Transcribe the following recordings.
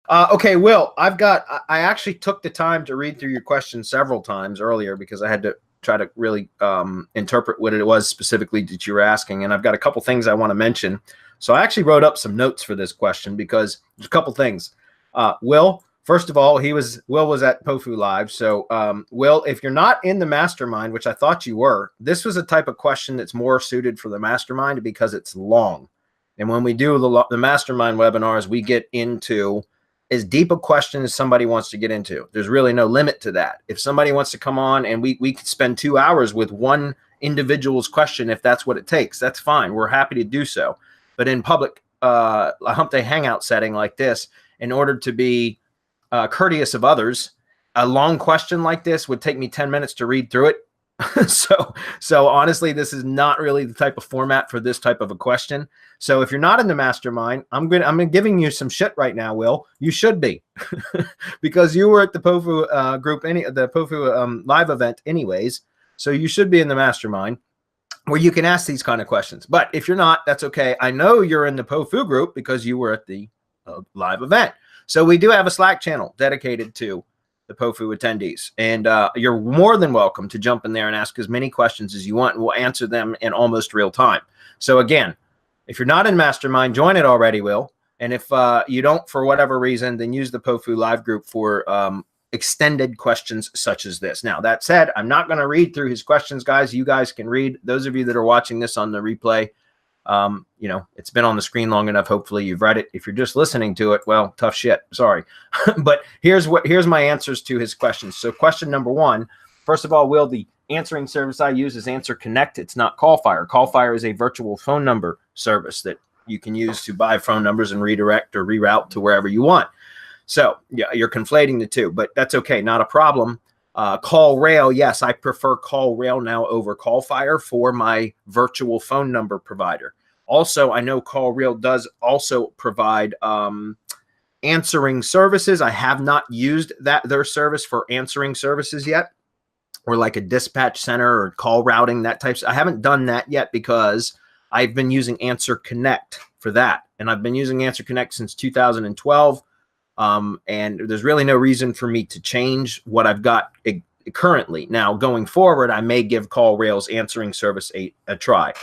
Okay, Will, I actually took the time to read through your question several times earlier because I had to try to really interpret what it was specifically that you were asking. And I've got a couple things I want to mention. So I actually wrote up some notes for this question because there's a couple things. Will, first of all, Will was at POFU Live. So Will, if you're not in the mastermind, which I thought you were, this was a type of question that's more suited for the mastermind because it's long. And when we do the mastermind webinars, we get into as deep a question as somebody wants to get into. There's really no limit to that. If somebody wants to come on and we could spend 2 hours with one individual's question, if that's what it takes, that's fine. We're happy to do so. But in public, a Hump Day Hangout setting like this, in order to be courteous of others, a long question like this would take me 10 minutes to read through it. So honestly, this is not really the type of format for this type of a question. So if you're not in the mastermind, I'm giving you some shit right now, Will. You should be, because you were at the POFU group, the POFU live event anyways. So you should be in the mastermind where you can ask these kind of questions. But if you're not, that's okay. I know you're in the POFU group because you were at the live event. So we do have a Slack channel dedicated to the POFU attendees, and you're more than welcome to jump in there and ask as many questions as you want, and we'll answer them in almost real time. So again, if you're not in mastermind, join it already, Will. And if you don't, for whatever reason, then use the POFU live group for extended questions such as this. Now, that said, I'm not going to read through his questions, guys. You guys can read. Those of you that are watching this on the replay, it's been on the screen long enough. Hopefully you've read it. If you're just listening to it, well, tough shit. Sorry. But here's my answers to his questions. So question number one, first of all, Will, the answering service I use is AnswerConnect. It's not callfire. Callfire is a virtual phone number service that you can use to buy phone numbers and redirect or reroute to wherever you want. So yeah, you're conflating the two, but that's okay. Not a problem. CallRail, yes, I prefer CallRail now over callfire for my virtual phone number provider. Also, I know CallRail does also provide answering services. I have not used their service for answering services yet, or like a dispatch center or call routing, that types. I haven't done that yet because I've been using AnswerConnect for that, and I've been using AnswerConnect since 2012. And there's really no reason for me to change what I've got currently. Now, going forward, I may give CallRail's answering service a try.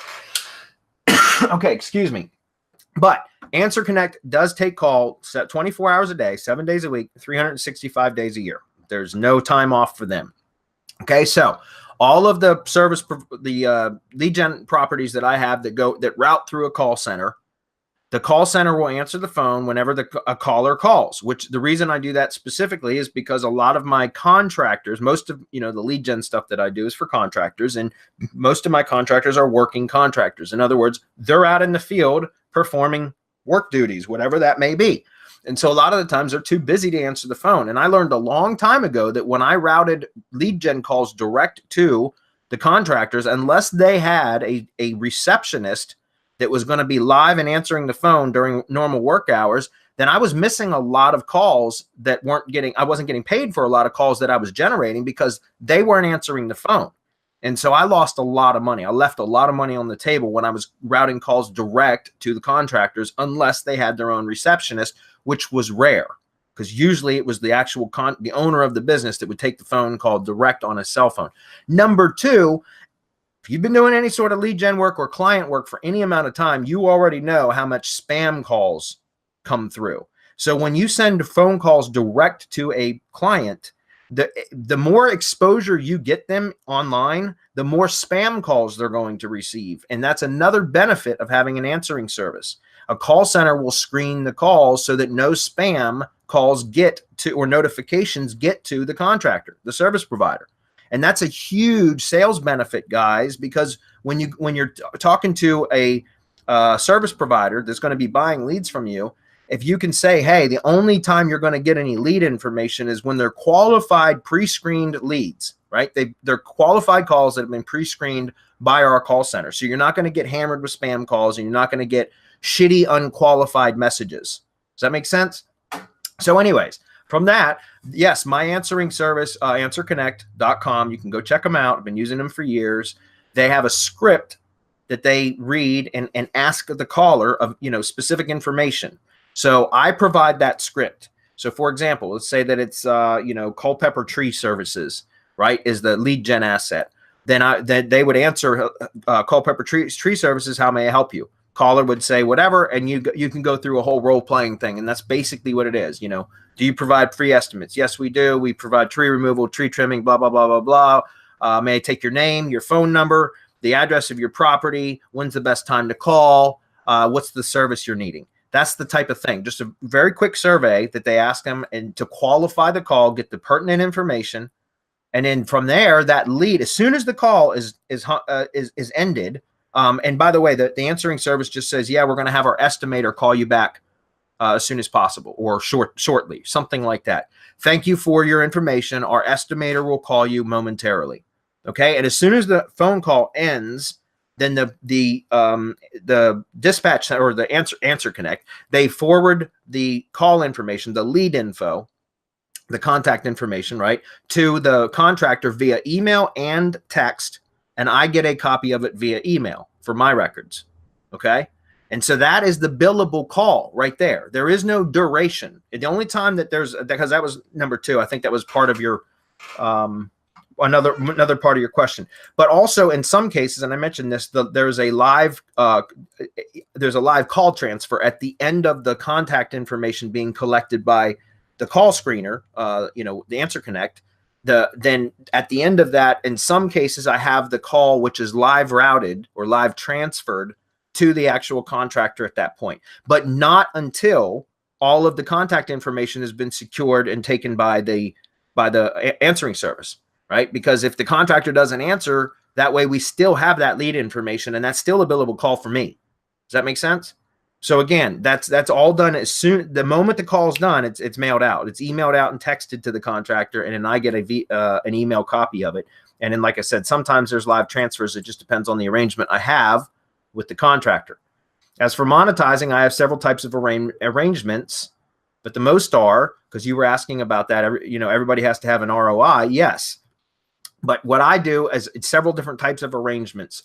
Okay, excuse me. But AnswerConnect does take call 24 hours a day, 7 days a week, 365 days a year. There's no time off for them. Okay, so all of the lead gen properties that I have that route through a call center, the call center will answer the phone whenever a caller calls, which the reason I do that specifically is because a lot of my contractors, most of the lead gen stuff that I do is for contractors, and most of my contractors are working contractors. In other words, they're out in the field performing work duties, whatever that may be. And so a lot of the times they're too busy to answer the phone. And I learned a long time ago that when I routed lead gen calls direct to the contractors, unless they had a receptionist that was going to be live and answering the phone during normal work hours, then I was missing a lot of calls that I wasn't getting paid for a lot of calls that I was generating because they weren't answering the phone. And so I lost a lot of money. I left a lot of money on the table when I was routing calls direct to the contractors, unless they had their own receptionist, which was rare, because usually it was the actual the owner of the business that would take the phone call direct on a cell phone. Number two, if you've been doing any sort of lead gen work or client work for any amount of time, you already know how much spam calls come through. So when you send phone calls direct to a client, the more exposure you get them online, the more spam calls they're going to receive. And that's another benefit of having an answering service. A call center will screen the calls so that no spam calls or notifications get to the contractor, the service provider. And that's a huge sales benefit, guys, because when you're talking to a service provider that's going to be buying leads from you, if you can say, hey, the only time you're going to get any lead information is when they're qualified, pre-screened leads, right? They're qualified calls that have been pre-screened by our call center. So you're not going to get hammered with spam calls, and you're not going to get shitty, unqualified messages. Does that make sense? So anyways, from that, yes, my answering service, AnswerConnect.com, you can go check them out. I've been using them for years. They have a script that they read and ask the caller of specific information. So I provide that script. So for example, let's say that it's, Culpeper Tree Services, right, is the lead gen asset. Then they would answer, Culpeper Tree Services, how may I help you? Caller would say whatever, and you can go through a whole role playing thing, and that's basically what it is. Do you provide free estimates? Yes, we do. We provide tree removal, tree trimming, blah blah blah blah blah. May I take your name, your phone number, the address of your property? When's the best time to call? What's the service you're needing? That's the type of thing. Just a very quick survey that they ask them, and to qualify the call, get the pertinent information, and then from there, that lead, as soon as the call is ended. And by the way, the answering service just says, yeah, we're going to have our estimator call you back as soon as possible, or shortly, something like that. Thank you for your information. Our estimator will call you momentarily. Okay. And as soon as the phone call ends, then the dispatch or the AnswerConnect, they forward the call information, the lead info, the contact information, right, to the contractor via email and text. And I get a copy of it via email for my records. Okay. And so that is the billable call right there. There is no duration. The only time that because that was number 2, I think that was part of your, another part of your question. But also in some cases, and I mentioned this, there's a live call transfer at the end of the contact information being collected by the call screener, the AnswerConnect. Then at the end of that, in some cases, I have the call, which is live routed or live transferred to the actual contractor at that point, but not until all of the contact information has been secured and taken by the answering service, right? Because if the contractor doesn't answer, that way we still have that lead information, and that's still a billable call for me. Does that make sense? So again, that's all done as soon, the moment the call is done, it's mailed out. It's emailed out and texted to the contractor, and then I get an email copy of it. And then, like I said, sometimes there's live transfers. It just depends on the arrangement I have with the contractor. As for monetizing, I have several types of arrangements, but the most are, because you were asking about that, everybody has to have an ROI. Yes. But what I do is several different types of arrangements.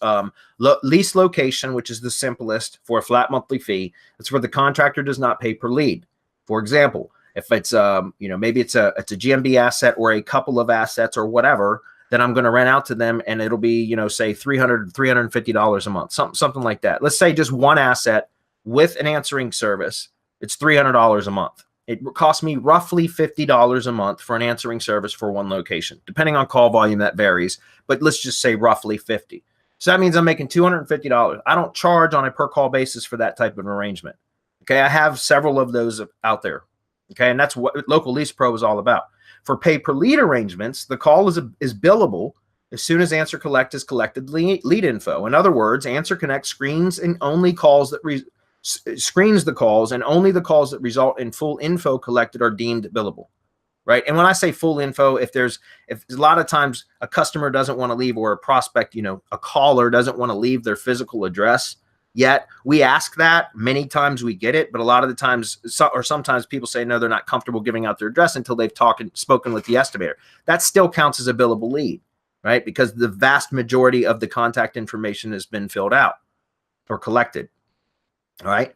Lease location, which is the simplest for a flat monthly fee. It's where the contractor does not pay per lead. For example, if it's maybe it's a GMB asset or a couple of assets or whatever, then I'm going to rent out to them, and it'll be say $350 a month, something like that. Let's say just one asset with an answering service, it's $300 a month. It costs me roughly $50 a month for an answering service for one location. Depending on call volume, that varies, but let's just say roughly 50. So that means I'm making $250. I don't charge on a per call basis for that type of arrangement. Okay, I have several of those out there. Okay, and that's what Local Lease Pro is all about. For pay per lead arrangements, the call is billable as soon as AnswerConnect has collected lead info. In other words, AnswerConnect screens the calls, and only the calls that result in full info collected are deemed billable, right? And when I say full info, if a lot of times a customer doesn't want to leave, or a prospect, a caller doesn't want to leave their physical address yet, we ask that. Many times we get it, but a lot of the times, or sometimes people say no, they're not comfortable giving out their address until they've spoken with the estimator. That still counts as a billable lead, right? Because the vast majority of the contact information has been filled out or collected. All right.